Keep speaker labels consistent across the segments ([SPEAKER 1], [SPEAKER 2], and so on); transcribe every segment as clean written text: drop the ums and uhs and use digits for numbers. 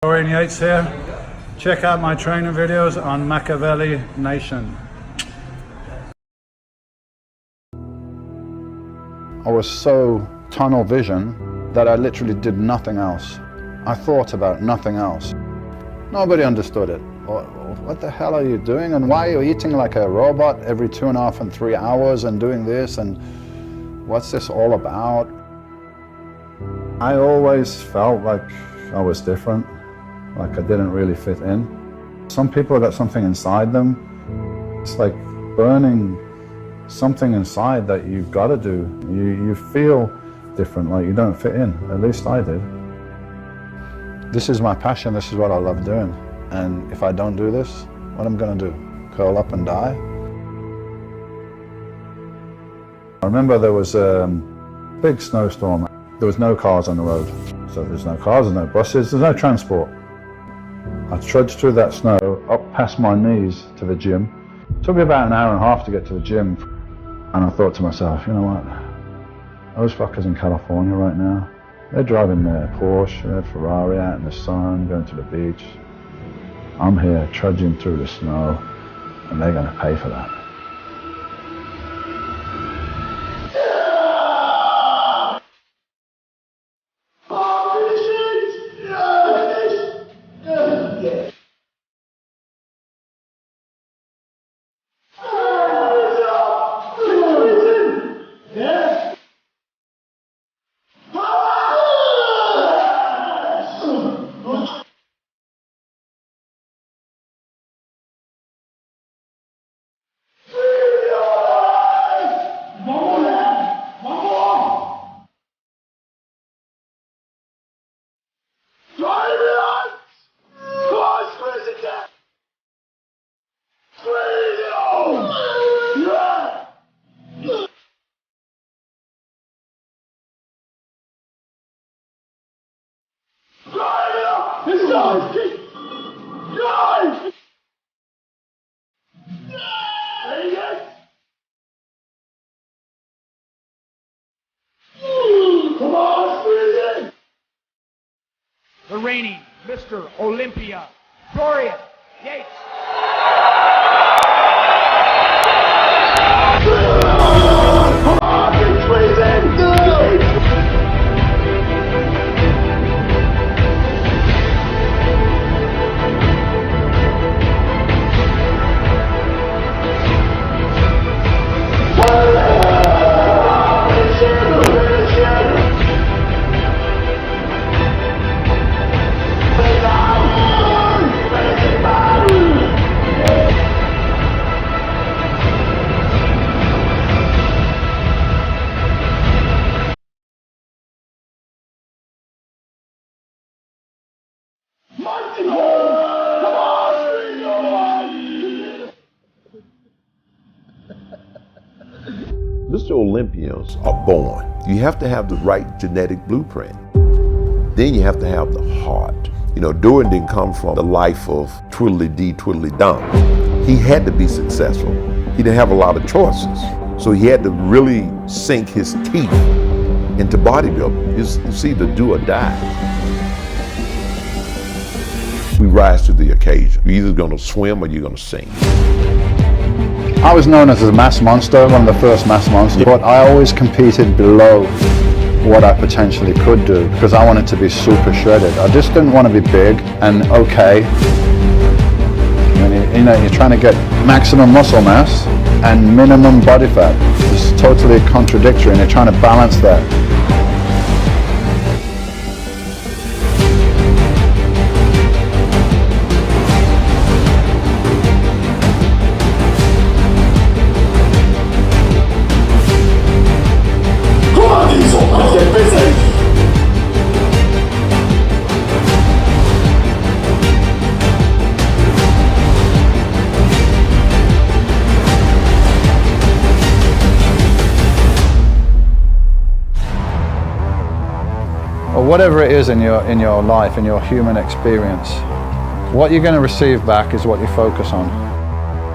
[SPEAKER 1] Dorian Yates here. Check out my training videos on Machiavelli Nation.
[SPEAKER 2] I was so tunnel vision that I literally did nothing else. I thought about nothing else. Nobody understood it. What the hell are you doing, and why are you eating like a robot every 2.5 and 3 hours and doing this, and what's this all about? I always felt like I was different, like I didn't really fit in. Some people have got something inside them. It's like burning something inside that you've got to do. You feel different, like you don't fit in. At least I did. This is my passion. This is what I love doing. And if I don't do this, what am I going to do? Curl up and die? I remember there was a big snowstorm. There was no cars on the road. So there's no cars, there's no buses, there's no transport. I trudged through that snow up past my knees to the gym. It took me about an hour and a half to get to the gym. And I thought to myself, you know what? Those fuckers in California right now, they're driving their Porsche, their Ferrari out in the sun, going to the beach. I'm here trudging through the snow, and they're going to pay for that.
[SPEAKER 3] The reigning Mr. Olympia, Dorian Yates.
[SPEAKER 4] Mr. Olympians are born. You have to have the right genetic blueprint. Then you have to have the heart. You know, Dorian didn't come from the life of twiddly-dee, twiddly-dum. He had to be successful. He didn't have a lot of choices. So he had to really sink his teeth into bodybuilding. It's either do or die. We rise to the occasion. You're either gonna swim or you're gonna sink.
[SPEAKER 2] I was known as a mass monster, one of the first mass monsters, but I always competed below what I potentially could do because I wanted to be super shredded. I just didn't want to be big and okay. And you know, you're trying to get maximum muscle mass and minimum body fat. It's totally contradictory, and you're trying to balance that. Or whatever it is in your life, in your human experience, what you're going to receive back is what you focus on.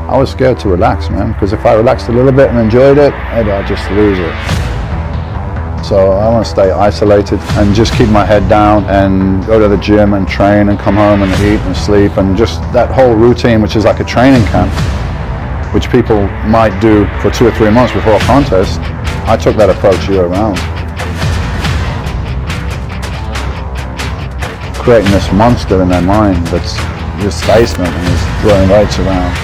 [SPEAKER 2] I was scared to relax, man, because if I relaxed a little bit and enjoyed it, maybe I'd just lose it. So I want to stay isolated and just keep my head down and go to the gym and train and come home and eat and sleep, and just that whole routine, which is like a training camp, which people might do for 2 or 3 months before a contest. I took that approach year round. Creating this monster in their mind that's just spaceman and is throwing weights around.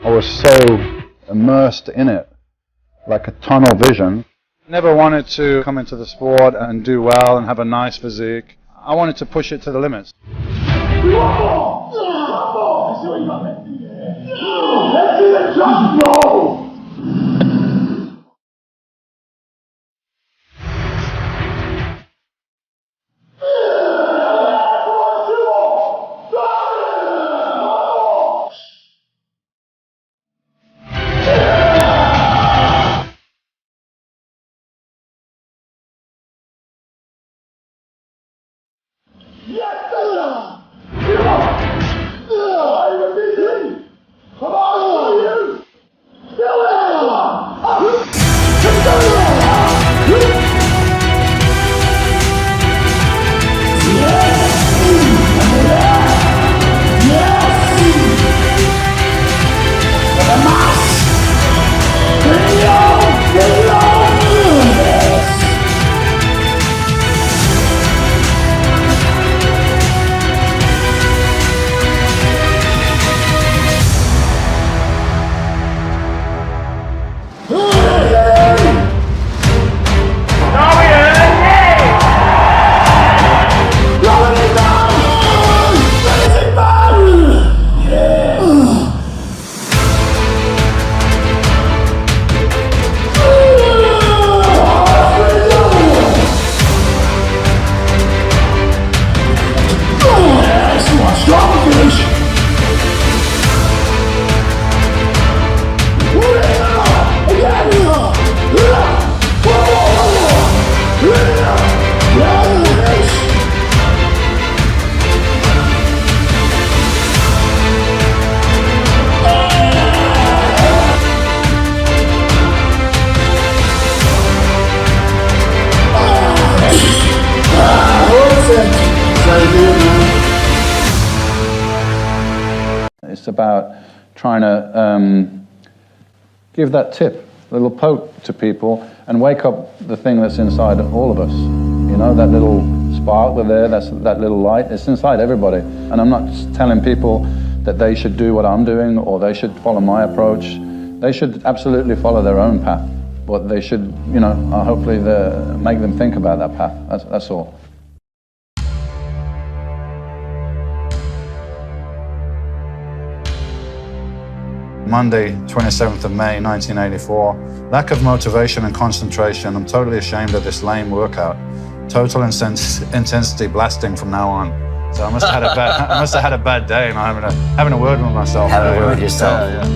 [SPEAKER 2] I was so immersed in it, like a tunnel vision.
[SPEAKER 1] Never wanted to come into the sport and do well and have a nice physique. I wanted to push it to the limits.
[SPEAKER 2] It's about trying to give that tip, a little poke to people, and wake up the thing that's inside all of us. You know, that little spark there, that little light, it's inside everybody. And I'm not telling people that they should do what I'm doing or they should follow my approach. They should absolutely follow their own path, but they should, you know, hopefully make them think about that path. That's all.
[SPEAKER 1] Monday, 27th of May, 1984. Lack of motivation and concentration. I'm totally ashamed of this lame workout. Total intensity blasting from now on. So I must have had a bad day, and I'm having a word with myself.
[SPEAKER 5] Having a word with yourself.
[SPEAKER 1] Yeah.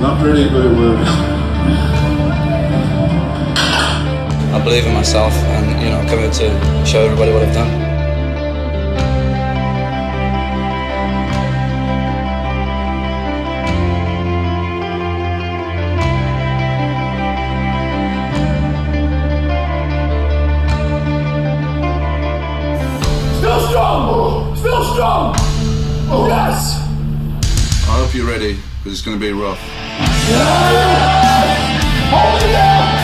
[SPEAKER 6] Not pretty, but it works.
[SPEAKER 7] I believe in myself, and I'm coming to show everybody what I've done.
[SPEAKER 6] Still strong! Still strong! Oh, yes!
[SPEAKER 8] I hope you're ready, because it's going to be rough.
[SPEAKER 6] Yes! Hold it down!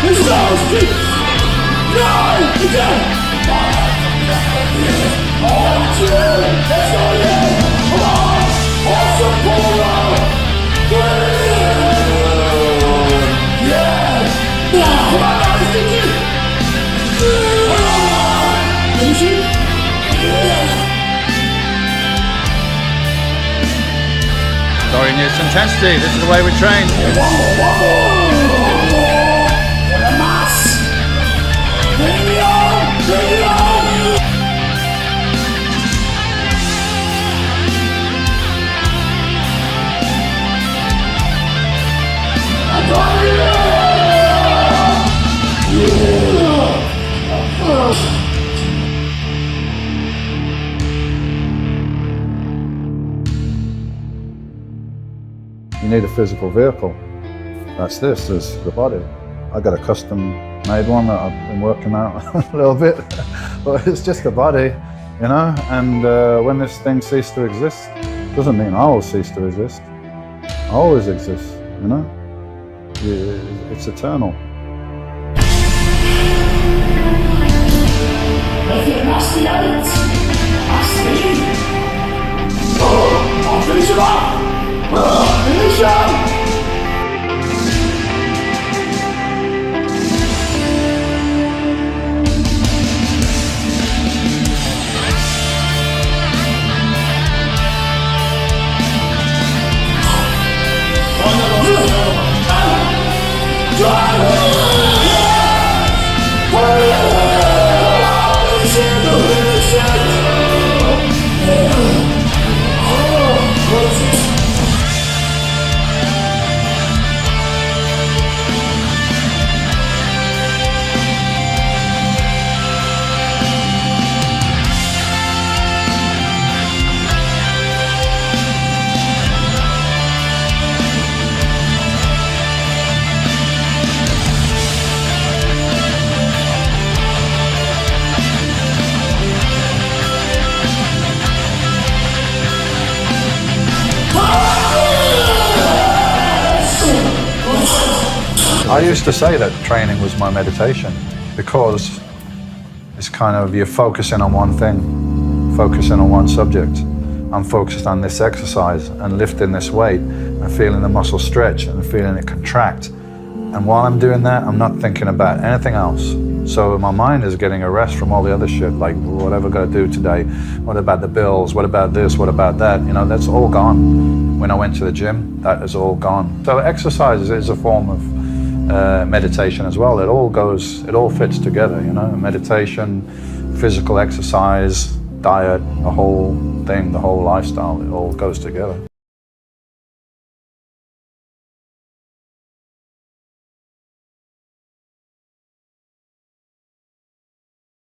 [SPEAKER 6] It's so deep! 9, 10! 1, 2! Let's go again! Come on! Awesome pull-up! 3! Yes! Come on, guys! Sticky! Come on! Finish it!
[SPEAKER 1] Dorian, it's intensity. This is the way we train.
[SPEAKER 6] One more!
[SPEAKER 2] need a physical vehicle. That's this, is the body. I got a custom-made one that I've been working out a little bit, but it's just a body, you know, and when this thing ceases to exist, doesn't mean I will cease to exist. I always exist, you know? It's eternal.
[SPEAKER 6] That's the yates. That's me. I'll finish it up. Finish up.
[SPEAKER 1] I used to say that training was my meditation because it's kind of, you're focusing on one thing, focusing on one subject. I'm focused on this exercise and lifting this weight and feeling the muscle stretch and feeling it contract. And while I'm doing that, I'm not thinking about anything else. So my mind is getting a rest from all the other shit, like what have I got to do today? What about the bills? What about this? What about that? You know, that's all gone. When I went to the gym, that is all gone. So exercise is a form of meditation as well. It all fits together, you know, meditation, physical exercise, diet, the whole thing, the whole lifestyle, it all goes together.